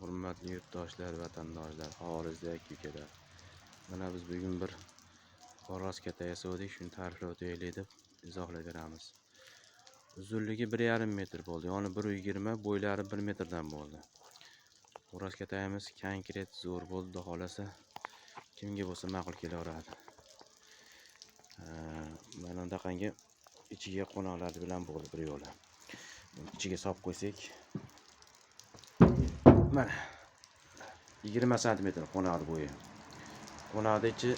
Hurmatli yurtdoshlar, vatandoshlar, xorijda ko'kalar. Mana biz bugun bir xo'roz kata yasadik, shuni ta'riflab o'taylik deb izohlab beramiz. Uzunligi 1,5 metr bo'ldi. Yoni 1,20, bo'ylari 1 metrdan bo'ldi. Xo'roz katayimiz konkret zo'r bo'ldi, xudo xolasa. Kimga bo'lsa ma'qul kelaveradi. Mana bunaqangi ichiga qo'noqlar bilan bo'ldi bir yo'la. İçiga solib qo'ysak, mana 20 cm qo'noqni bo'yi. Qo'noqni ichi,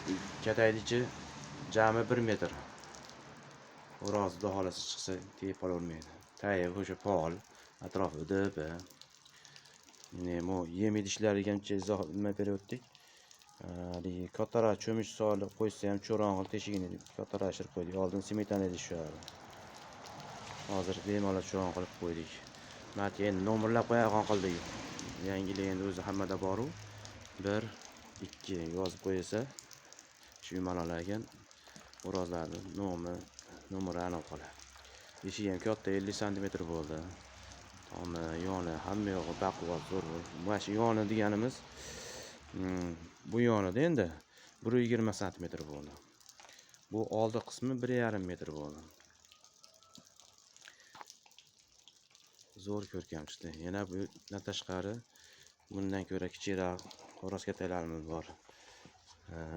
katayni ichi jami 1 metr. Xo'roz xudo xolasa chiqsa tegib qolavermaydi. Tayi o'sha pol, atrofi dib. Nima yem idishlarigacha izoh nima berayotdik. Kattara cho'mich solib qo'ysa ham cho'rong'i teshigini kattara ashirib qo'ydik. Oldin smetana idish shulardi. Hozir bemalol cho'rong qilib qo'ydik. Mana endi nomerlab qo'ygan qildik. Yangilik endi o'zi hammada bor-u. 1, 2 yozib qo'ysa, shu ma'nolarga xo'rozlarning nomeri aniq qoladi. Eshigi ham katta 50 cm bo'ldi. Tomi, yoni hamma yog'i baquvvat zo'r bo'ldi. Mana shu yoni deganimiz bu yonida endi 1,20 cm bo'ldi. Bu oldi qismi 1,5 metr bo'ldi. Zo'r ko'rkam chiqdi. Yana bu tashqari bundan ko'ra kichikroq xo'roz katalarimiz bor.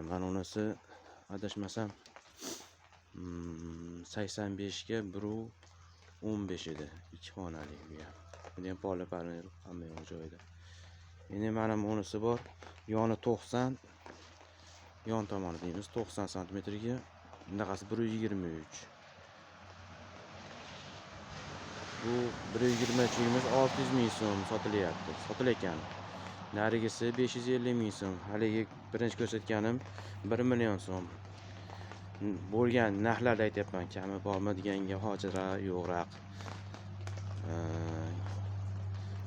Mana unisi adashmasam 85 ga 1,15 edi. 2 xonali bu ham. Buni ham poli panel hamma yo'q joyida. Endi mana bunisi bor. Yoni 90, yon tomoni deymiz 90 cm ga, bunaqasi 1,23. Bu 1,23 uyimiz 600 ming so'm sotilyapti. Sotilayotgan. Narigisi 550 ming so'm. Haligi birinchi ko'rsatganim 1 million so'm. Bo'lgan narxlarda aytyapman, kami bormi deganga hojira yo'qroq.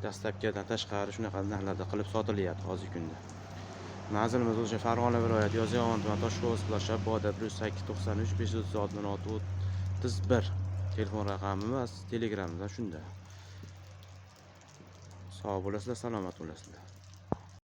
Dastlabkidan tashqari shunaqa narxlarda qilib sotilyapti hozirgi kunda. Manzilimiz o'sha Farg'ona viloyati Yozyovon tuman Toshko'z plasha Boda 108 93 536 31 telefon raqamimiz, Telegramda shunda. Sog' bo'lasizlar, salomat bo'lasizlar.